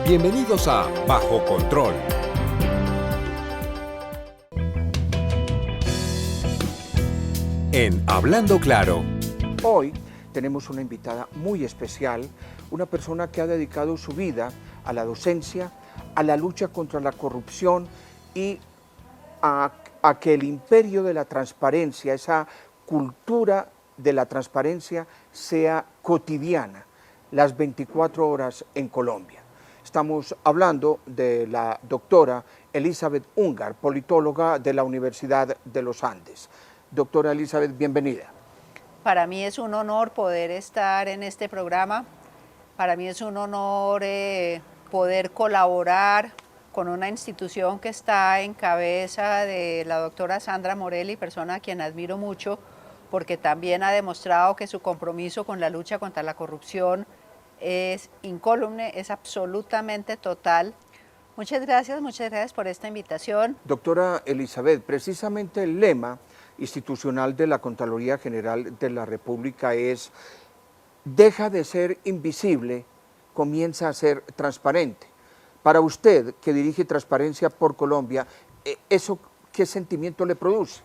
Bienvenidos a Bajo Control. En Hablando Claro. Hoy tenemos una invitada muy especial, una persona que ha dedicado su vida a la docencia, a la lucha contra la corrupción y a que el imperio de la transparencia, esa cultura de la transparencia sea cotidiana, las 24 horas en Colombia. Estamos hablando de la doctora Elizabeth Ungar, politóloga de la Universidad de los Andes. Doctora Elizabeth, bienvenida. Para mí es un honor poder estar en este programa. Para mí es un honor poder colaborar con una institución que está en cabeza de la doctora Sandra Morelli, persona a quien admiro mucho, porque también ha demostrado que su compromiso con la lucha contra la corrupción es incólume, es absolutamente total. Muchas gracias por esta invitación. Doctora Elizabeth, precisamente el lema institucional de la Contraloría General de la República es: deja de ser invisible, comienza a ser transparente. Para usted, que dirige Transparencia por Colombia, ¿eso qué sentimiento le produce?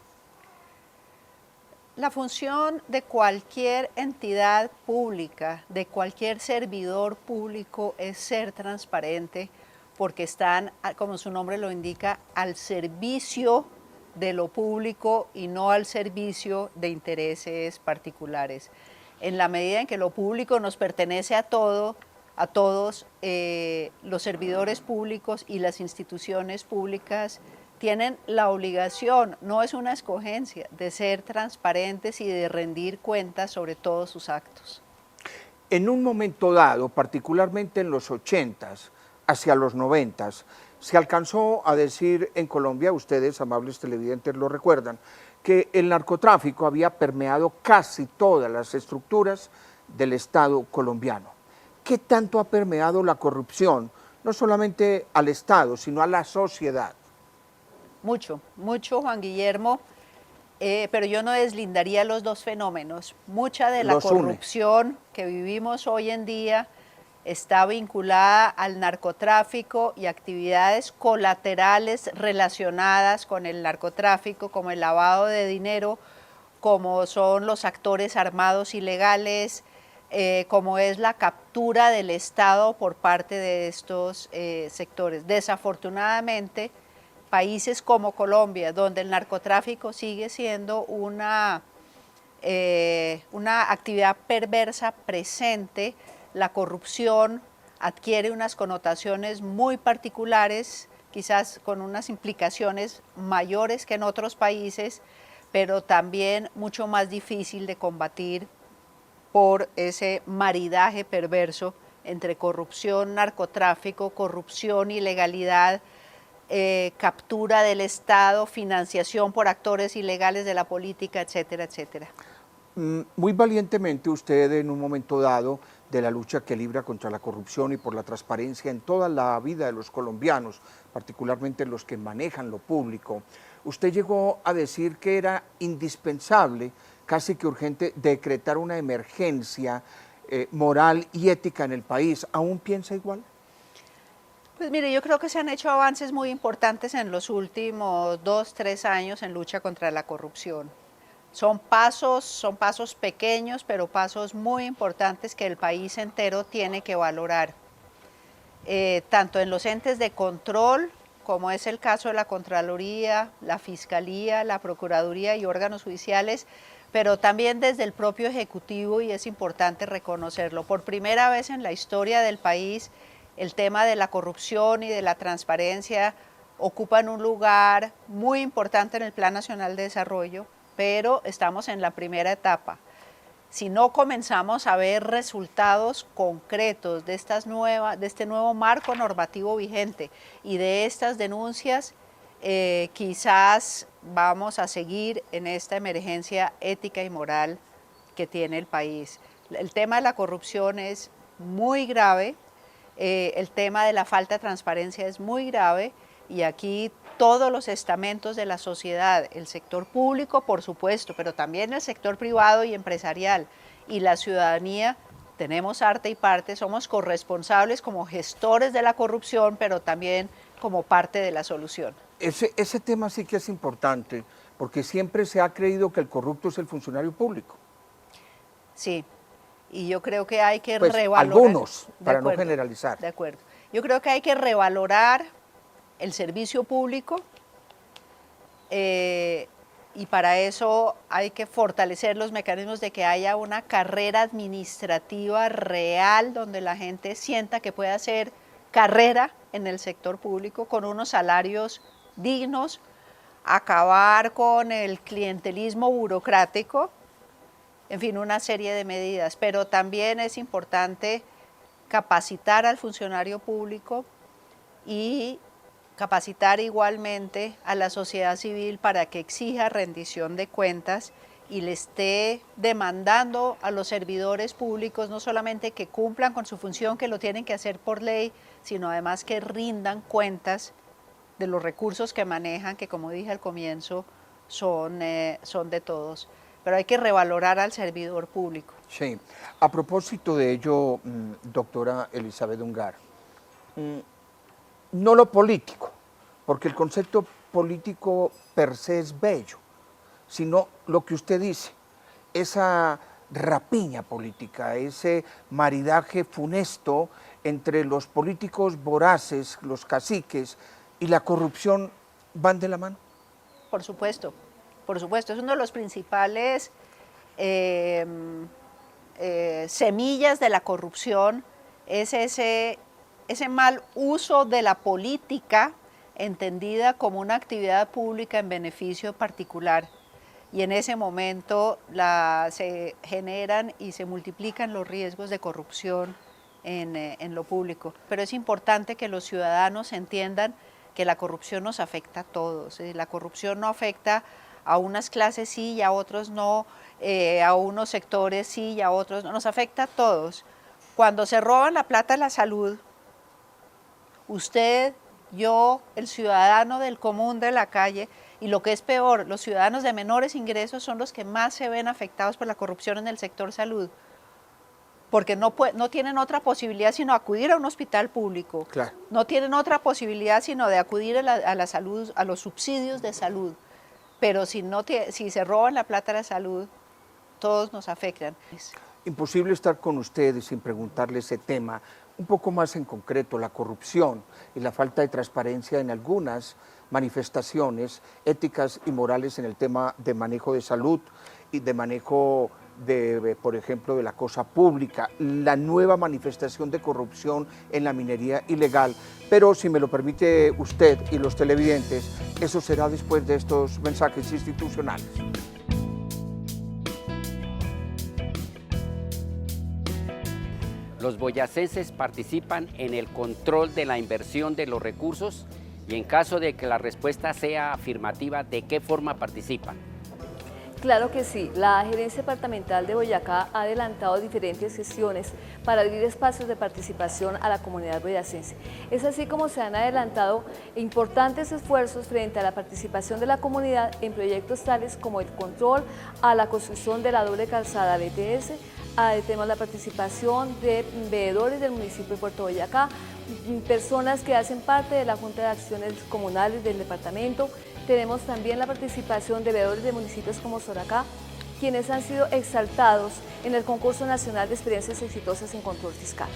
La función de cualquier entidad pública, de cualquier servidor público, es ser transparente, porque están, como su nombre lo indica, al servicio de lo público y no al servicio de intereses particulares. En la medida en que lo público nos pertenece a todos, los servidores públicos y las instituciones públicas tienen la obligación, no es una escogencia, de ser transparentes y de rendir cuentas sobre todos sus actos. En un momento dado, particularmente en los 80s, hacia los 90s, se alcanzó a decir en Colombia, ustedes, amables televidentes, lo recuerdan, que el narcotráfico había permeado casi todas las estructuras del Estado colombiano. ¿Qué tanto ha permeado la corrupción, no solamente al Estado, sino a la sociedad? Mucho, Juan Guillermo, pero yo no deslindaría los dos fenómenos. Mucha de la corrupción que vivimos hoy en día está vinculada al narcotráfico y actividades colaterales relacionadas con el narcotráfico, como el lavado de dinero, como son los actores armados ilegales, como es la captura del Estado por parte de estos sectores. Desafortunadamente, países como Colombia, donde el narcotráfico sigue siendo una actividad perversa presente, la corrupción adquiere unas connotaciones muy particulares, quizás con unas implicaciones mayores que en otros países, pero también mucho más difícil de combatir por ese maridaje perverso entre corrupción, narcotráfico, corrupción, ilegalidad, captura del Estado, financiación por actores ilegales de la política, etcétera, etcétera. Muy valientemente usted, en un momento dado de la lucha que libra contra la corrupción y por la transparencia en toda la vida de los colombianos, particularmente los que manejan lo público, usted llegó a decir que era indispensable, casi que urgente, decretar una emergencia moral y ética en el país. ¿Aún piensa igual? Pues mire, yo creo que se han hecho avances muy importantes en los últimos 2, 3 años en lucha contra la corrupción. Son pasos pequeños, pero pasos muy importantes que el país entero tiene que valorar. Tanto en los entes de control, como es el caso de la Contraloría, la Fiscalía, la Procuraduría y órganos judiciales, pero también desde el propio Ejecutivo, y es importante reconocerlo. Por primera vez en la historia del país, el tema de la corrupción y de la transparencia ocupan un lugar muy importante en el Plan Nacional de Desarrollo, pero estamos en la primera etapa. Si no comenzamos a ver resultados concretos de este nuevo marco normativo vigente y de estas denuncias, quizás vamos a seguir en esta emergencia ética y moral que tiene el país. El tema de la corrupción es muy grave. El tema de la falta de transparencia es muy grave y aquí todos los estamentos de la sociedad, el sector público por supuesto, pero también el sector privado y empresarial y la ciudadanía tenemos arte y parte, somos corresponsables como gestores de la corrupción, pero también como parte de la solución. Ese tema sí que es importante, porque siempre se ha creído que el corrupto es el funcionario público. Sí, y yo creo que hay que Pues revalorar. algunos, De para no acuerdo, generalizar. De acuerdo. Yo creo que hay que revalorar el servicio público y para eso hay que fortalecer los mecanismos de que haya una carrera administrativa real donde la gente sienta que puede hacer carrera en el sector público con unos salarios dignos, acabar con el clientelismo burocrático, en fin, una serie de medidas. Pero también es importante capacitar al funcionario público y capacitar igualmente a la sociedad civil para que exija rendición de cuentas y le esté demandando a los servidores públicos no solamente que cumplan con su función, que lo tienen que hacer por ley, sino además que rindan cuentas de los recursos que manejan, que como dije al comienzo, son de todos. Pero hay que revalorar al servidor público. Sí. A propósito de ello, doctora Elizabeth Ungar, no lo político, porque el concepto político per se es bello, sino lo que usted dice, esa rapiña política, ese maridaje funesto entre los políticos voraces, los caciques y la corrupción, ¿van de la mano? Por supuesto, es uno de los principales semillas de la corrupción, es ese mal uso de la política entendida como una actividad pública en beneficio particular. Y en ese momento se generan y se multiplican los riesgos de corrupción en lo público. Pero es importante que los ciudadanos entiendan que la corrupción nos afecta a todos. La corrupción no afecta a unas clases sí y a otros no, a unos sectores sí y a otros no, nos afecta a todos. Cuando se roban la plata de la salud, usted, yo, el ciudadano del común de la calle, y lo que es peor, los ciudadanos de menores ingresos son los que más se ven afectados por la corrupción en el sector salud, porque no tienen otra posibilidad sino acudir a un hospital público, Claro. no tienen otra posibilidad sino de acudir a la salud, a los subsidios de salud, pero si se roban la plata de la salud, todos nos afectan. Imposible estar con ustedes sin preguntarle ese tema, un poco más en concreto, la corrupción y la falta de transparencia en algunas manifestaciones éticas y morales en el tema de manejo de salud y de manejo de, por ejemplo, de la cosa pública, la nueva manifestación de corrupción en la minería ilegal. Pero si me lo permite usted y los televidentes, eso será después de estos mensajes institucionales. Los boyacenses participan en el control de la inversión de los recursos y en caso de que la respuesta sea afirmativa, ¿de qué forma participan? Claro que sí, la Gerencia Departamental de Boyacá ha adelantado diferentes gestiones para abrir espacios de participación a la comunidad boyacense. Es así como se han adelantado importantes esfuerzos frente a la participación de la comunidad en proyectos tales como el control a la construcción de la doble calzada BTS, tenemos la participación de veedores del municipio de Puerto Boyacá, personas que hacen parte de la Junta de Acciones Comunales del departamento. Tenemos también la participación de veedores de municipios como Soracá, quienes han sido exaltados en el Concurso Nacional de Experiencias Exitosas en Control Fiscal.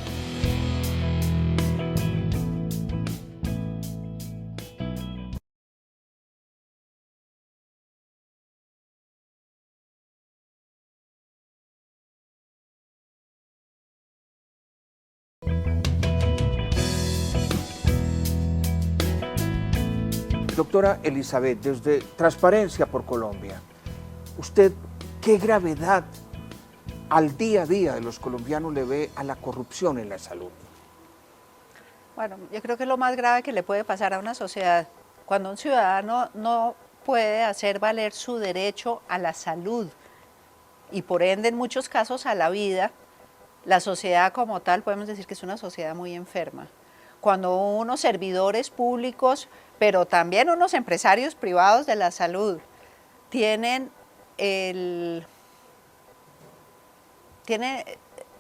Doctora Elizabeth, desde Transparencia por Colombia, ¿usted qué gravedad al día a día de los colombianos le ve a la corrupción en la salud? Bueno, yo creo que es lo más grave que le puede pasar a una sociedad. Cuando un ciudadano no puede hacer valer su derecho a la salud y por ende en muchos casos a la vida, la sociedad como tal podemos decir que es una sociedad muy enferma. Cuando unos servidores públicos, pero también unos empresarios privados de la salud, tienen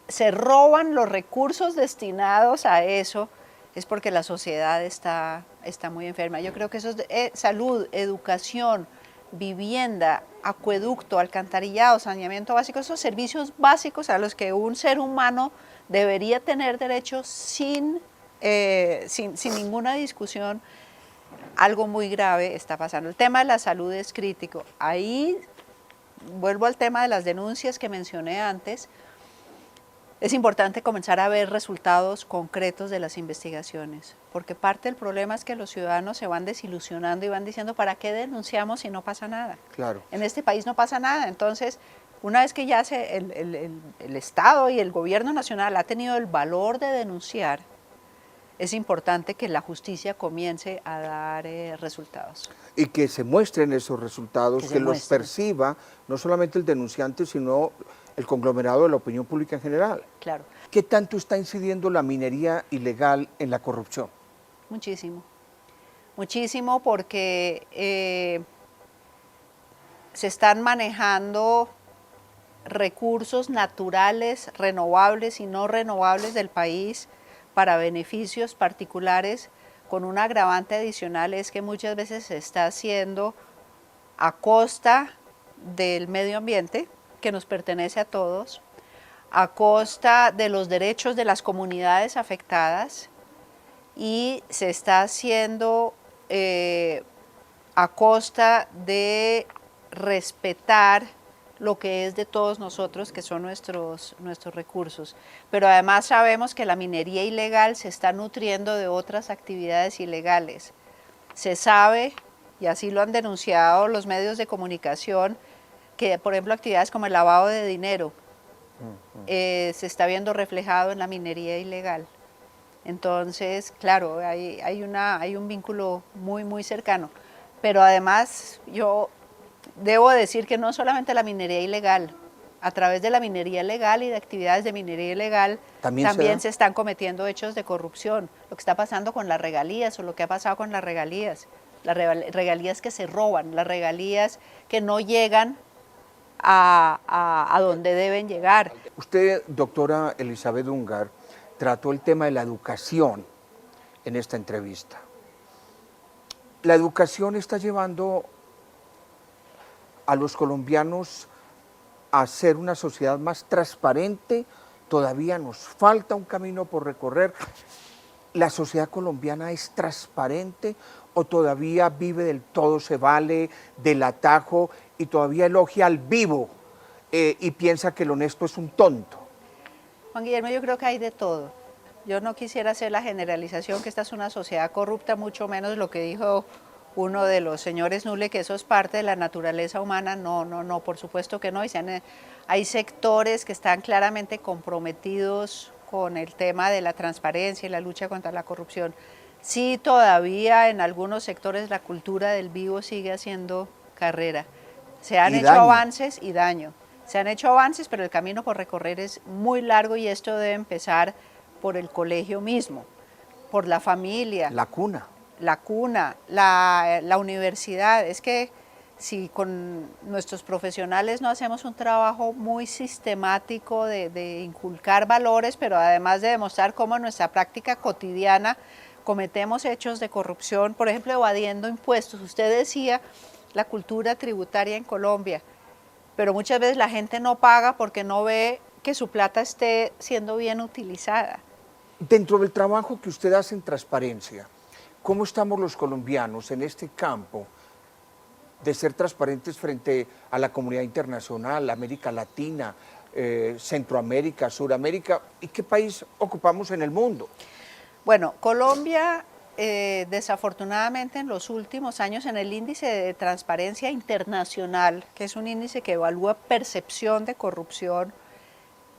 se roban los recursos destinados a eso, es porque la sociedad está muy enferma. Yo creo que eso es salud, educación, vivienda, acueducto, alcantarillado, saneamiento básico, esos servicios básicos a los que un ser humano debería tener derecho sin ninguna discusión. Algo muy grave está pasando. El tema de la salud es crítico. Ahí vuelvo al tema de las denuncias que mencioné antes. Es importante comenzar a ver resultados concretos de las investigaciones, porque parte del problema es que los ciudadanos se van desilusionando y van diciendo, ¿para qué denunciamos si no pasa nada? Claro. En este país no pasa nada. Entonces, una vez que ya el Estado y el gobierno nacional ha tenido el valor de denunciar, es importante que la justicia comience a dar resultados. Y que se muestren esos resultados, que los perciba no solamente el denunciante, sino el conglomerado de la opinión pública en general. Claro. ¿Qué tanto está incidiendo la minería ilegal en la corrupción? Muchísimo. Muchísimo, porque se están manejando recursos naturales, renovables y no renovables del país para beneficios particulares, con un agravante adicional, es que muchas veces se está haciendo a costa del medio ambiente, que nos pertenece a todos, a costa de los derechos de las comunidades afectadas, y se está haciendo a costa de respetar lo que es de todos nosotros, que son nuestros recursos. Pero además sabemos que la minería ilegal se está nutriendo de otras actividades ilegales. Se sabe, y así lo han denunciado los medios de comunicación, que por ejemplo actividades como el lavado de dinero se está viendo reflejado en la minería ilegal. Entonces, claro, hay un vínculo muy, muy cercano. Pero además yo debo decir que no solamente la minería ilegal, a través de la minería legal y de actividades de minería ilegal también se están cometiendo hechos de corrupción. Lo que está pasando con las regalías o lo que ha pasado con las regalías que se roban, las regalías que no llegan a donde deben llegar. Usted, doctora Elizabeth Ungar, trató el tema de la educación en esta entrevista. La educación está llevando a los colombianos a ser una sociedad más transparente. Todavía nos falta un camino por recorrer. ¿La sociedad colombiana es transparente o todavía vive del todo se vale, del atajo, y todavía elogia al vivo y piensa que el honesto es un tonto? Juan Guillermo, yo creo que hay de todo. Yo no quisiera hacer la generalización que esta es una sociedad corrupta, mucho menos lo que dijo uno de los señores Nule, que eso es parte de la naturaleza humana. No, por supuesto que no. Hay sectores que están claramente comprometidos con el tema de la transparencia y la lucha contra la corrupción. Sí, todavía en algunos sectores la cultura del vivo sigue haciendo carrera. Se han hecho avances y daño. Se han hecho avances, pero el camino por recorrer es muy largo, y esto debe empezar por el colegio mismo, por la familia. La cuna. La cuna, la universidad. Es que si con nuestros profesionales no hacemos un trabajo muy sistemático de inculcar valores, pero además de demostrar cómo en nuestra práctica cotidiana cometemos hechos de corrupción, por ejemplo, evadiendo impuestos. Usted decía la cultura tributaria en Colombia, pero muchas veces la gente no paga porque no ve que su plata esté siendo bien utilizada. Dentro del trabajo que usted hace en transparencia, ¿cómo estamos los colombianos en este campo de ser transparentes frente a la comunidad internacional, América Latina, Centroamérica, Suramérica? ¿Y qué país ocupamos en el mundo? Bueno, Colombia, desafortunadamente en los últimos años, en el índice de transparencia internacional, que es un índice que evalúa percepción de corrupción,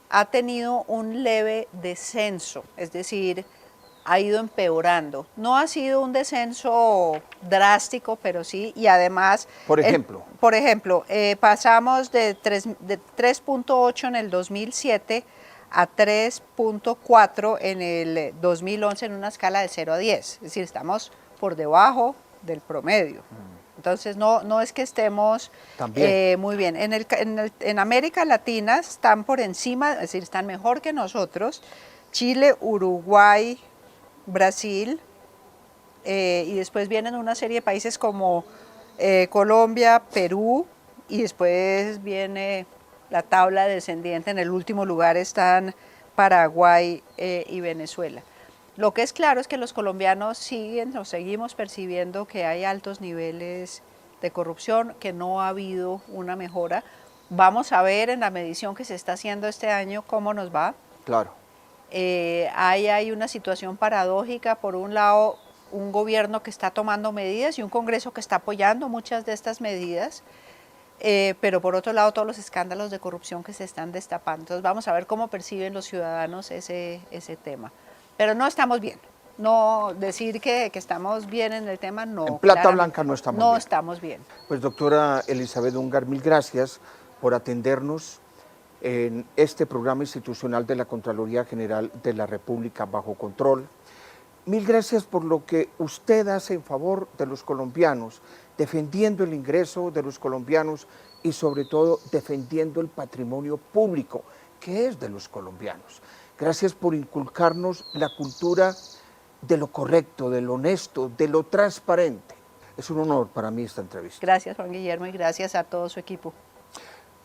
ha tenido un leve descenso, es decir, ha ido empeorando. No ha sido un descenso drástico, pero sí, y además... Por ejemplo. Pasamos de 3.8 en el 2007 a 3.4 en el 2011 en una escala de 0 a 10. Es decir, estamos por debajo del promedio. entonces no es que estemos También. muy bien. En América Latina están por encima, es decir, están mejor que nosotros, Chile, Uruguay, Brasil, y después vienen una serie de países como Colombia, Perú, y después viene la tabla descendiente. En el último lugar están Paraguay y Venezuela. Lo que es claro es que los colombianos seguimos percibiendo que hay altos niveles de corrupción, que no ha habido una mejora. Vamos a ver en la medición que se está haciendo este año cómo nos va. Claro. Hay una situación paradójica, por un lado un gobierno que está tomando medidas y un Congreso que está apoyando muchas de estas medidas, pero por otro lado todos los escándalos de corrupción que se están destapando. Entonces vamos a ver cómo perciben los ciudadanos ese tema. Pero no estamos bien. No decir que estamos bien en el tema, no. En plata blanca no estamos bien. No estamos bien. Pues doctora Elizabeth Ungar, mil gracias por atendernos en este programa institucional de la Contraloría General de la República Bajo Control. Mil gracias por lo que usted hace en favor de los colombianos, defendiendo el ingreso de los colombianos y sobre todo defendiendo el patrimonio público que es de los colombianos. Gracias por inculcarnos la cultura de lo correcto, de lo honesto, de lo transparente. Es un honor para mí esta entrevista. Gracias, Juan Guillermo, y gracias a todo su equipo.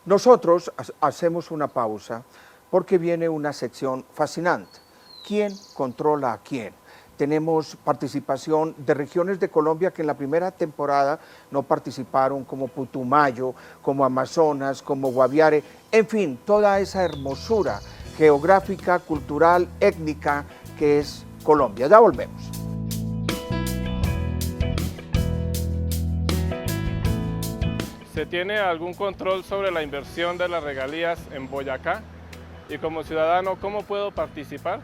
Nosotros hacemos una pausa porque viene una sección fascinante. ¿Quién controla a quién? Tenemos participación de regiones de Colombia que en la primera temporada no participaron, como Putumayo, como Amazonas, como Guaviare, en fin, toda esa hermosura geográfica, cultural, étnica que es Colombia. Ya volvemos. ¿Se tiene algún control sobre la inversión de las regalías en Boyacá? Y como ciudadano, ¿cómo puedo participar?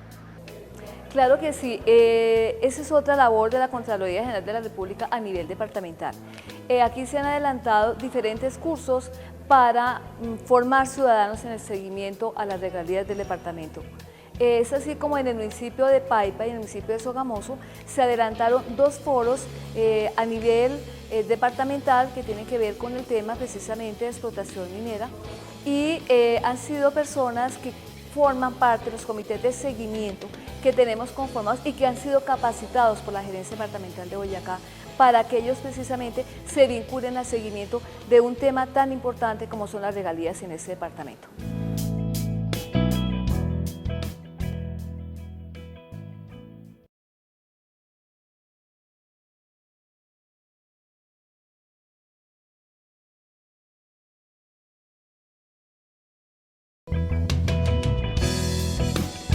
Claro que sí, esa es otra labor de la Contraloría General de la República a nivel departamental. Aquí se han adelantado diferentes cursos para formar ciudadanos en el seguimiento a las regalías del departamento. Es así como en el municipio de Paipa y en el municipio de Sogamoso se adelantaron 2 foros a nivel departamental que tienen que ver con el tema precisamente de explotación minera, y han sido personas que forman parte de los comités de seguimiento que tenemos conformados y que han sido capacitados por la Gerencia Departamental de Boyacá para que ellos precisamente se vinculen al seguimiento de un tema tan importante como son las regalías en ese departamento.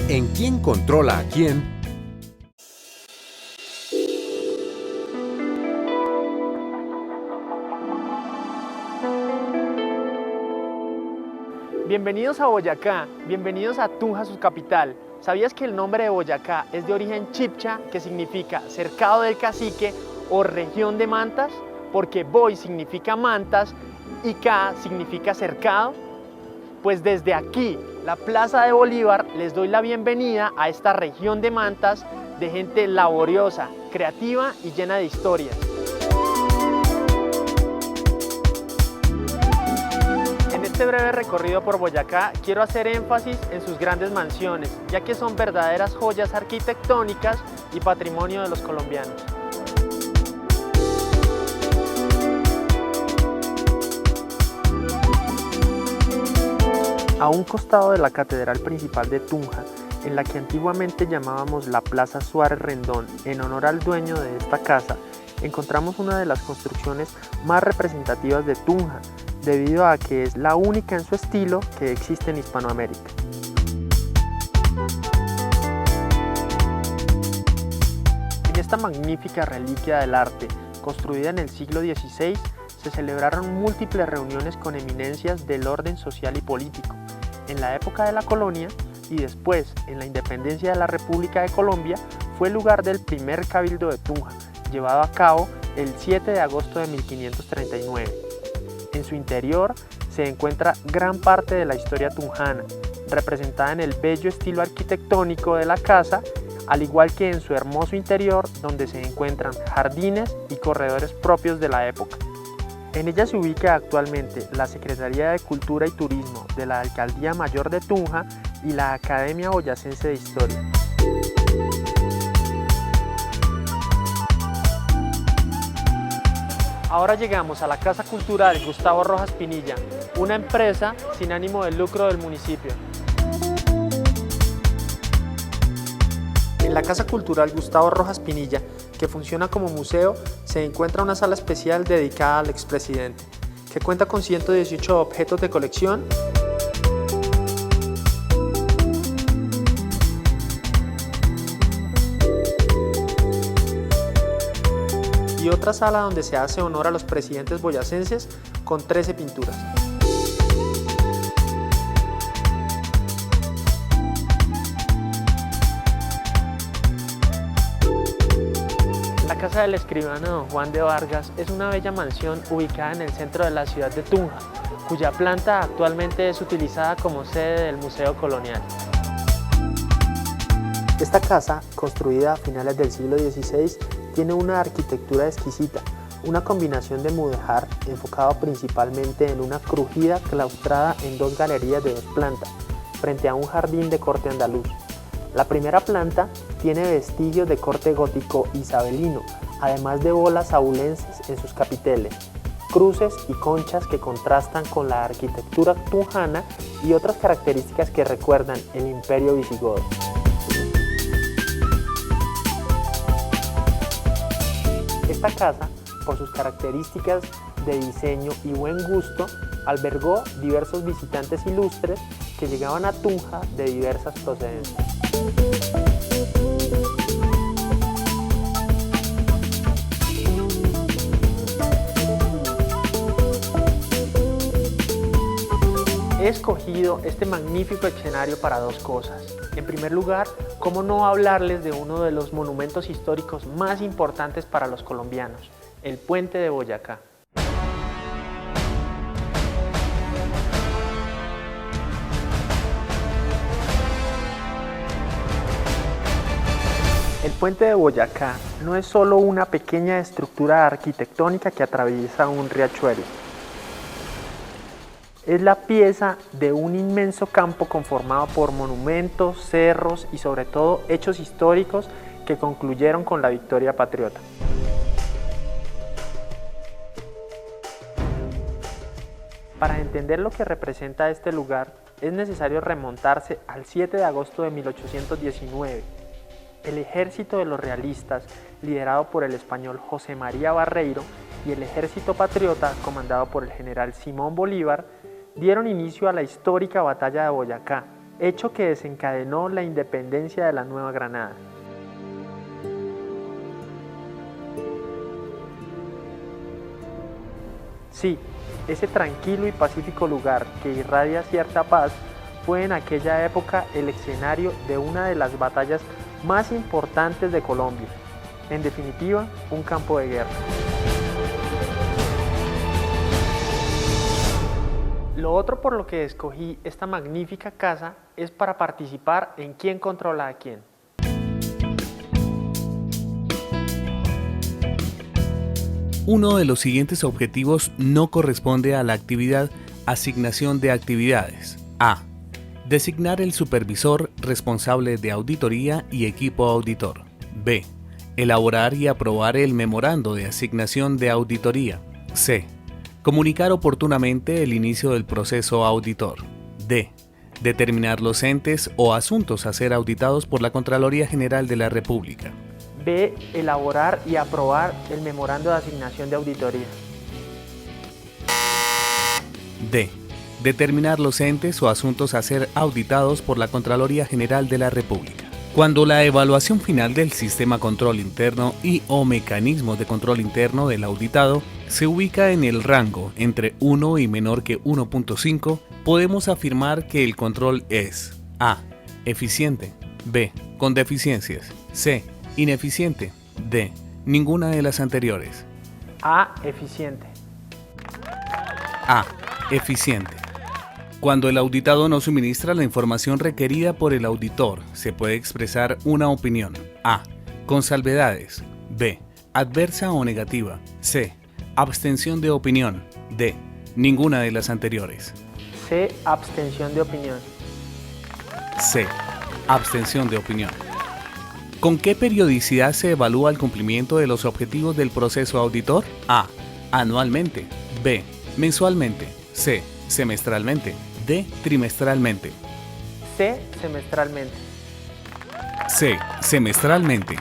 ¿En quién controla a quién? Bienvenidos a Boyacá, bienvenidos a Tunja, su capital. ¿Sabías que el nombre de Boyacá es de origen chipcha, que significa cercado del cacique o región de mantas? Porque Boy significa mantas y Ca significa cercado. Pues desde aquí, la Plaza de Bolívar, les doy la bienvenida a esta región de mantas de gente laboriosa, creativa y llena de historias. En este breve recorrido por Boyacá, quiero hacer énfasis en sus grandes mansiones, ya que son verdaderas joyas arquitectónicas y patrimonio de los colombianos. A un costado de la Catedral Principal de Tunja, en la que antiguamente llamábamos la Plaza Suárez Rendón, en honor al dueño de esta casa, encontramos una de las construcciones más representativas de Tunja, debido a que es la única en su estilo que existe en Hispanoamérica. En esta magnífica reliquia del arte, construida en el siglo XVI, se celebraron múltiples reuniones con eminencias del orden social y político. En la época de la colonia y después, en la independencia de la República de Colombia, fue el lugar del primer cabildo de Tunja, llevado a cabo el 7 de agosto de 1539. En su interior se encuentra gran parte de la historia tunjana, representada en el bello estilo arquitectónico de la casa, al igual que en su hermoso interior, donde se encuentran jardines y corredores propios de la época. En ella se ubica actualmente la Secretaría de Cultura y Turismo de la Alcaldía Mayor de Tunja y la Academia Boyacense de Historia. Ahora llegamos a la Casa Cultural Gustavo Rojas Pinilla, una empresa sin ánimo de lucro del municipio. En la Casa Cultural Gustavo Rojas Pinilla, que funciona como museo, se encuentra una sala especial dedicada al expresidente, que cuenta con 118 objetos de colección y otra sala donde se hace honor a los presidentes boyacenses con 13 pinturas. La casa del escribano Don Juan de Vargas es una bella mansión ubicada en el centro de la ciudad de Tunja, cuya planta actualmente es utilizada como sede del Museo Colonial. Esta casa, construida a finales del siglo XVI, tiene una arquitectura exquisita, una combinación de mudéjar enfocado principalmente en una crujida claustrada en 2 galerías de 2 plantas, frente a un jardín de corte andaluz. La primera planta tiene vestigios de corte gótico isabelino, además de bolas abulenses en sus capiteles, cruces y conchas que contrastan con la arquitectura tunjana y otras características que recuerdan el imperio visigodo. Esta casa, por sus características de diseño y buen gusto, albergó diversos visitantes ilustres que llegaban a Tunja de diversas procedencias. He escogido este magnífico escenario para 2 cosas. En primer lugar, ¿cómo no hablarles de uno de los monumentos históricos más importantes para los colombianos, el Puente de Boyacá? El Puente de Boyacá no es solo una pequeña estructura arquitectónica que atraviesa un riachuelo. Es la pieza de un inmenso campo conformado por monumentos, cerros y sobre todo hechos históricos que concluyeron con la victoria patriota. Para entender lo que representa este lugar, es necesario remontarse al 7 de agosto de 1819. El ejército de los realistas, liderado por el español José María Barreiro, y el ejército patriota, comandado por el general Simón Bolívar, dieron inicio a la histórica batalla de Boyacá, hecho que desencadenó la independencia de la Nueva Granada. Sí, ese tranquilo y pacífico lugar que irradia cierta paz fue en aquella época el escenario de una de las batallas más importantes de Colombia. En definitiva, un campo de guerra. Lo otro por lo que escogí esta magnífica casa es para participar en ¿Quién controla a quién? Uno de los siguientes objetivos no corresponde a la actividad asignación de actividades. A. Designar el supervisor responsable de auditoría y equipo auditor. B. Elaborar y aprobar el memorando de asignación de auditoría. C. Comunicar oportunamente el inicio del proceso auditor. D. Determinar los entes o asuntos a ser auditados por la Contraloría General de la República. B. Elaborar y aprobar el memorando de asignación de auditoría. D. Determinar los entes o asuntos a ser auditados por la Contraloría General de la República. Cuando la evaluación final del sistema control interno y o mecanismo de control interno del auditado se ubica en el rango entre 1 y menor que 1.5, podemos afirmar que el control es A. Eficiente. B. Con deficiencias. C. Ineficiente. D. Ninguna de las anteriores. A. Eficiente. A. Eficiente. Cuando el auditado no suministra la información requerida por el auditor, se puede expresar una opinión. A. Con salvedades. B. Adversa o negativa. C. Abstención de opinión. D. Ninguna de las anteriores. C. Abstención de opinión. C. Abstención de opinión. ¿Con qué periodicidad se evalúa el cumplimiento de los objetivos del proceso auditor? A. Anualmente. B. Mensualmente. C. Semestralmente. D. Trimestralmente. C. Semestralmente. C. Semestralmente.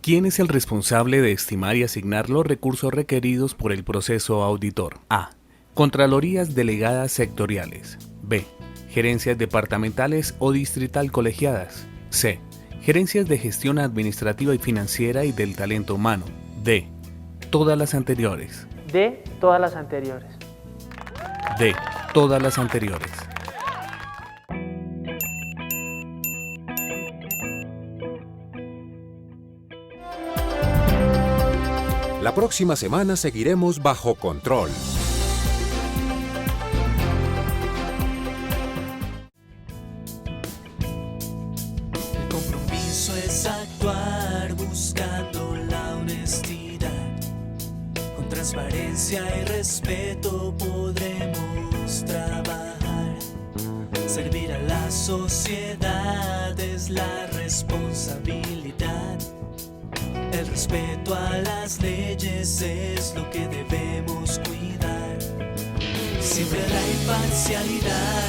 ¿Quién es el responsable de estimar y asignar los recursos requeridos por el proceso auditor? A. Contralorías delegadas sectoriales. B. Gerencias departamentales o distrital colegiadas. C. Gerencias de gestión administrativa y financiera y del talento humano. D. Todas las anteriores. D. Todas las anteriores. D. Todas las anteriores. La próxima semana seguiremos Bajo Control. El compromiso es actuar buscando la honestidad. Con transparencia y respeto podremos trabajar. Servir a la sociedad es la responsabilidad. El respeto a las leyes es lo que debemos cuidar. Siempre la imparcialidad